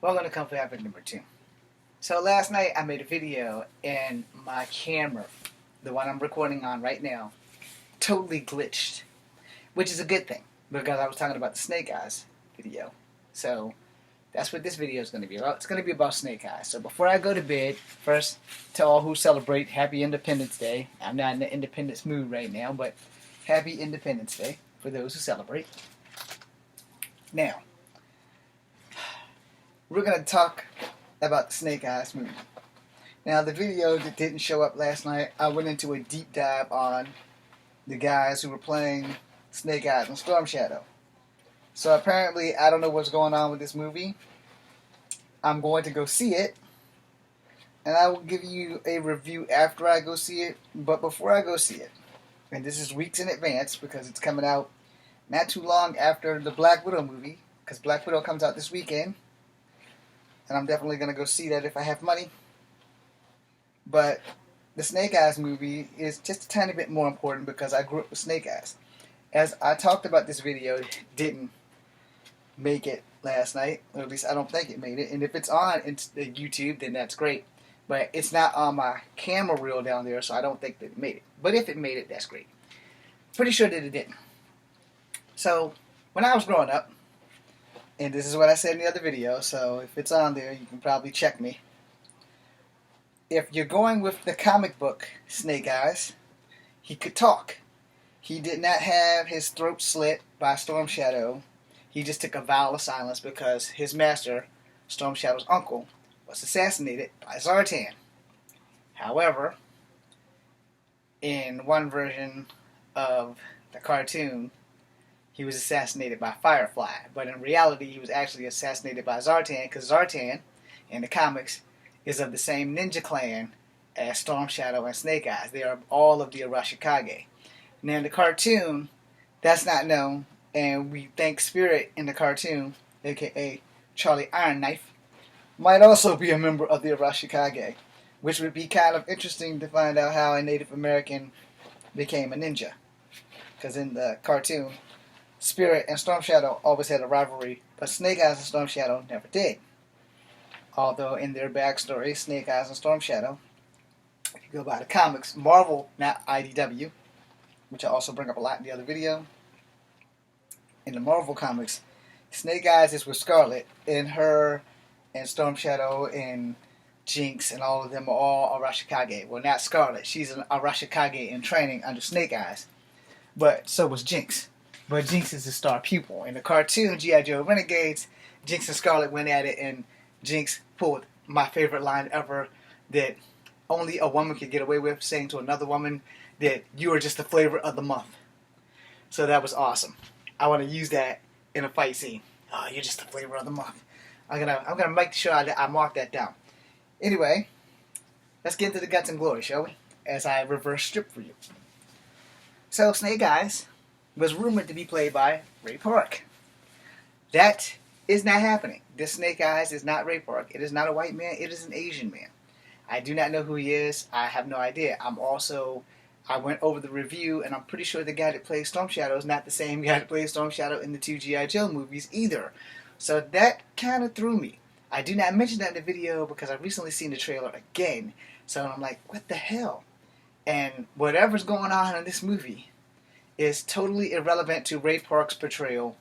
Welcome to Comfort Habit number 2. So last night I made a video and my camera, the one I'm recording on right now, totally glitched. Which is a good thing because I was talking about the Snake Eyes video. So that's what this video is going to be about. It's going to be about Snake Eyes. So before I go to bed, first to all who celebrate Happy Independence Day. I'm not in the independence mood right now, but Happy Independence Day for those who celebrate. Now, we're going to talk about the Snake Eyes movie. Now, the video that didn't show up last night, I went into a deep dive on the guys who were playing Snake Eyes and Storm Shadow. So apparently, I don't know what's going on with this movie. I'm going to go see it, and I will give you a review after I go see it. But before I go see it, and this is weeks in advance because it's coming out not too long after the Black Widow movie, because Black Widow comes out this weekend. And I'm definitely going to go see that if I have money. But the Snake Eyes movie is just a tiny bit more important because I grew up with Snake Eyes. As I talked about, this video didn't make it last night. Or at least I don't think it made it. And if it's on YouTube, then that's great. But it's not on my camera reel down there, so I don't think that it made it. But if it made it, that's great. Pretty sure that it didn't. So, when I was growing up, and this is what I said in the other video, so if it's on there, you can probably check me. If you're going with the comic book Snake Eyes, he could talk. He did not have his throat slit by Storm Shadow. He just took a vow of silence because his master, Storm Shadow's uncle, was assassinated by Zartan. However, in one version of the cartoon, he was assassinated by Firefly, but in reality he was actually assassinated by Zartan, because Zartan, in the comics, is of the same ninja clan as Storm Shadow and Snake Eyes. They are all of the Arashikage. Now in the cartoon, that's not known, and we think Spirit in the cartoon, aka Charlie Iron Knife, might also be a member of the Arashikage, which would be kind of interesting to find out how a Native American became a ninja. Because in the cartoon, Spirit and Storm Shadow always had a rivalry, but Snake Eyes and Storm Shadow never did. Although in their backstory, Snake Eyes and Storm Shadow, if you go by the comics, Marvel, not IDW, which I also bring up a lot in the other video, in the Marvel comics, Snake Eyes is with Scarlet, and her and Storm Shadow and Jinx and all of them are all Arashikage. Well, not Scarlet. She's an Arashikage in training under Snake Eyes, but so was Jinx. But Jinx is the star pupil. In the cartoon, G.I. Joe Renegades, Jinx and Scarlet went at it, and Jinx pulled my favorite line ever that only a woman could get away with, saying to another woman that you are just the flavor of the month. So that was awesome. I want to use that in a fight scene. Oh, you're just the flavor of the month. I'm gonna make sure I mark that down. Anyway, let's get into the guts and glory, shall we? As I reverse strip for you. So Snake Eyes was rumored to be played by Ray Park. That is not happening. This Snake Eyes is not Ray Park. It is not a white man. It is an Asian man. I do not know who he is. I have no idea. I went over the review, and I'm pretty sure the guy that plays Storm Shadow is not the same guy that plays Storm Shadow in the two G.I. Joe movies either. So that kind of threw me. I do not mention that in the video because I've recently seen the trailer again. So I'm like, what the hell? And whatever's going on in this movie is totally irrelevant to Ray Park's portrayal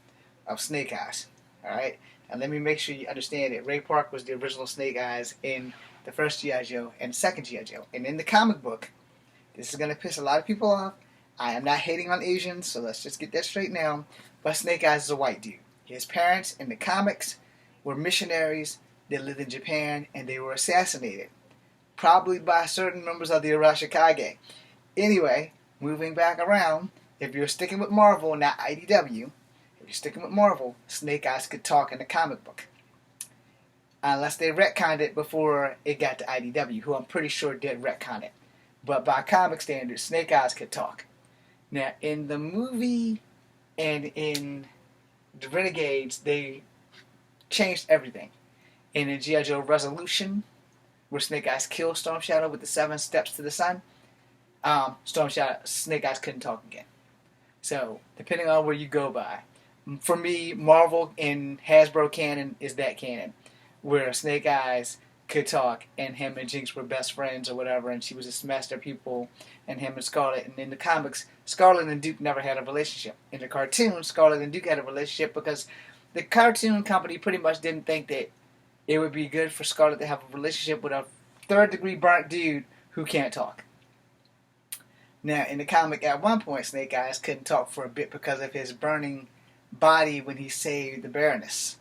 of Snake Eyes. Alright? And let me make sure you understand it. Ray Park was the original Snake Eyes in the first G.I. Joe and the second G.I. Joe. And in the comic book, this is going to piss a lot of people off. I am not hating on Asians, so let's just get that straight now. But Snake Eyes is a white dude. His parents in the comics were missionaries. They lived in Japan, and they were assassinated. Probably by certain members of the Arashikage. Anyway, moving back around, if you're sticking with Marvel, not IDW, if you're sticking with Marvel, Snake Eyes could talk in the comic book. Unless they retconned it before it got to IDW, who I'm pretty sure did retcon it. But by comic standards, Snake Eyes could talk. Now, in the movie and in the Renegades, they changed everything. And in G.I. Joe Resolution, where Snake Eyes killed Storm Shadow with the 7 steps to the sun, Snake Eyes couldn't talk again. So, depending on where you go by. For me, Marvel and Hasbro canon is that canon. where Snake Eyes could talk, and him and Jinx were best friends or whatever, and she was his master pupil, and him and Scarlet. And in the comics, Scarlet and Duke never had a relationship. In the cartoon, Scarlet and Duke had a relationship because the cartoon company pretty much didn't think that it would be good for Scarlet to have a relationship with a third-degree burnt dude who can't talk. Now, in the comic, at one point, Snake Eyes couldn't talk for a bit because of his burning body when he saved the Baroness.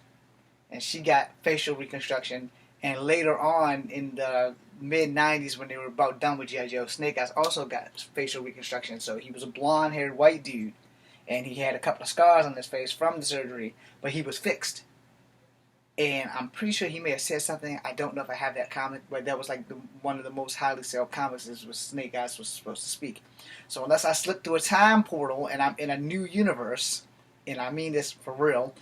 And she got facial reconstruction. And later on, in the mid-90s, when they were about done with G.I. Joe, Snake Eyes also got facial reconstruction. So he was a blonde-haired white dude. And he had a couple of scars on his face from the surgery. But he was fixed. And I'm pretty sure he may have said something. I don't know if I have that comic, but that was like one of the most highly sold comics was Snake Eyes was supposed to speak. So unless I slip through a time portal and I'm in a new universe, and I mean this for real,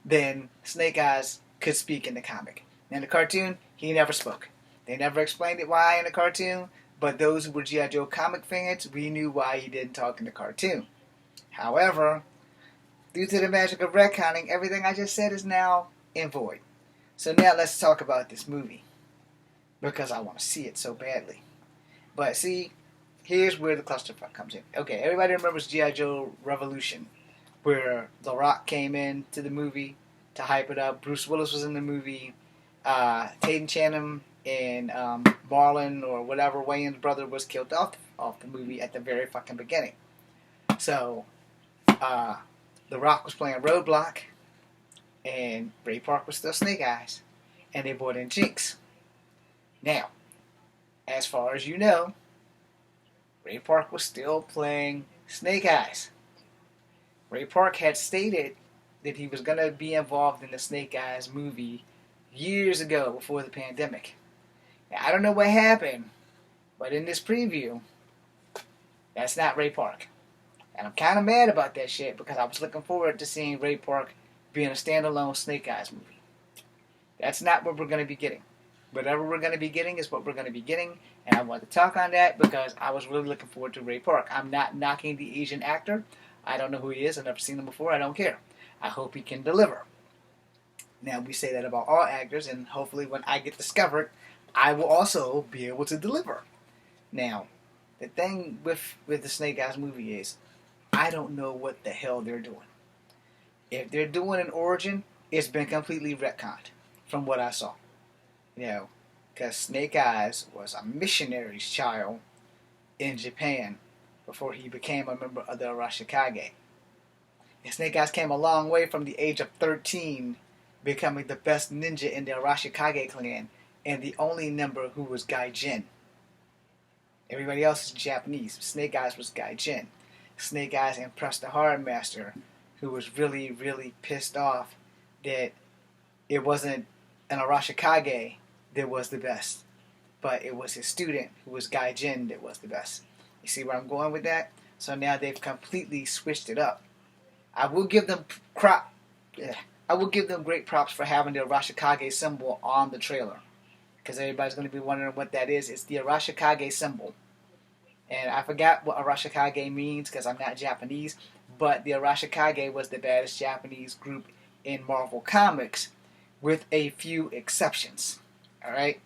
then Snake Eyes could speak in the comic. In the cartoon, he never spoke. They never explained it why in the cartoon, but those who were G.I. Joe comic fans, we knew why he didn't talk in the cartoon. However, due to the magic of retconning, everything I just said is now in void. So now let's talk about this movie, because I want to see it so badly. But see, here's where the clusterfuck comes in. Okay, everybody remembers G.I. Joe Revolution, where The Rock came into the movie to hype it up. Bruce Willis was in the movie. Tatum Channing and Marlon, or whatever, Wayne's brother, was killed off the movie at the very fucking beginning. So, The Rock was playing Roadblock, and Ray Park was still Snake Eyes, and they brought in Jinx. Now, as far as you know, Ray Park was still playing Snake Eyes. Ray Park had stated that he was going to be involved in the Snake Eyes movie years ago, before the pandemic. Now, I don't know what happened, but in this preview, that's not Ray Park. And I'm kind of mad about that shit, because I was looking forward to seeing Ray Park being a standalone Snake Eyes movie. That's not what we're going to be getting. Whatever we're going to be getting is what we're going to be getting, and I want to talk on that because I was really looking forward to Ray Park. I'm not knocking the Asian actor. I don't know who he is. I've never seen him before. I don't care. I hope he can deliver. Now, we say that about all actors, and hopefully when I get discovered, I will also be able to deliver. Now, the thing with the Snake Eyes movie is, I don't know what the hell they're doing. If they're doing an origin, it's been completely retconned from what I saw. You know, because Snake Eyes was a missionary's child in Japan before he became a member of the Arashikage. And Snake Eyes came a long way from the age of 13, becoming the best ninja in the Arashikage clan, and the only member who was Gaijin. Everybody else is Japanese. Snake Eyes was Gaijin. Snake Eyes impressed the Hard Master, who was really, really pissed off that it wasn't an Arashikage that was the best, but it was his student, who was Gaijin, that was the best. You see where I'm going with that? So now they've completely switched it up. I will give them great props for having the Arashikage symbol on the trailer, because everybody's going to be wondering what that is. It's the Arashikage symbol. And I forgot what Arashikage means because I'm not Japanese, but the Arashikage was the baddest Japanese group in Marvel Comics, with a few exceptions. Alright?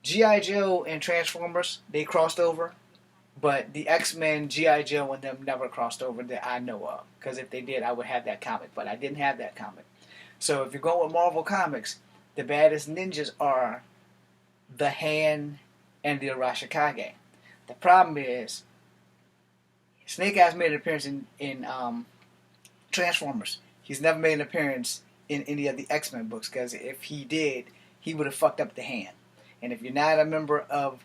G.I. Joe and Transformers, they crossed over, but the X-Men, G.I. Joe, and them never crossed over that I know of. Because if they did, I would have that comic, but I didn't have that comic. So if you're going with Marvel Comics, the baddest ninjas are the Hand and the Arashikage. The problem is, Snake Eyes made an appearance in Transformers. He's never made an appearance in any of the X-Men books, because if he did, he would have fucked up the Hand. And if you're not a member of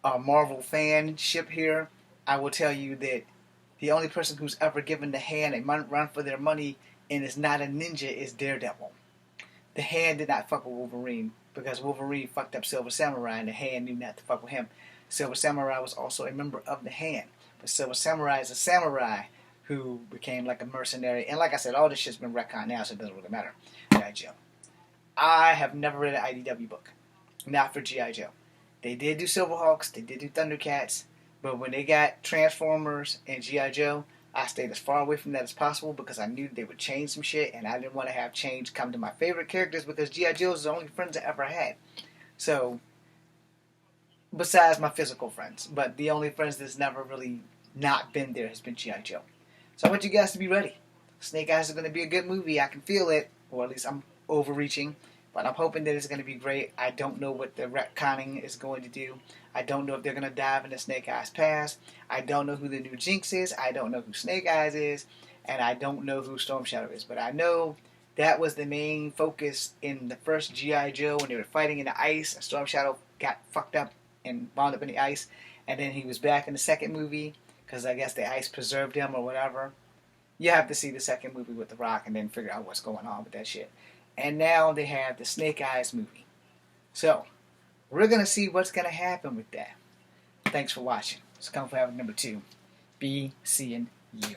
a Marvel fanship here, I will tell you that the only person who's ever given the Hand a run for their money and is not a ninja is Daredevil. The Hand did not fuck with Wolverine, because Wolverine fucked up Silver Samurai, and the Hand knew not to fuck with him. Silver Samurai was also a member of the Hand. But Silver Samurai is a samurai who became like a mercenary. And like I said, all this shit's been retconned now, so it doesn't really matter. G.I. Joe. I have never read an IDW book. Not for G.I. Joe. They did do Silverhawks, they did do Thundercats, but when they got Transformers and G.I. Joe, I stayed as far away from that as possible because I knew they would change some shit, and I didn't want to have change come to my favorite characters because G.I. Joe's is the only friends I ever had. So, besides my physical friends, but the only friends that's never really not been there has been G.I. Joe. So I want you guys to be ready. Snake Eyes is going to be a good movie. I can feel it, or at least I'm overreaching, but I'm hoping that it's going to be great. I don't know what the retconning is going to do. I don't know if they're going to dive into Snake Eyes' past. I don't know who the new Jinx is. I don't know who Snake Eyes is, and I don't know who Storm Shadow is. But I know that was the main focus in the first G.I. Joe when they were fighting in the ice, and Storm Shadow got fucked up and wound up in the ice, and then he was back in the second movie because I guess the ice preserved him or whatever. You have to see the second movie with The Rock and then figure out what's going on with that shit. And now they have the Snake Eyes movie. So, we're going to see what's going to happen with that. Thanks for watching. It's Kung Fu Havoc number 2. Be seeing you.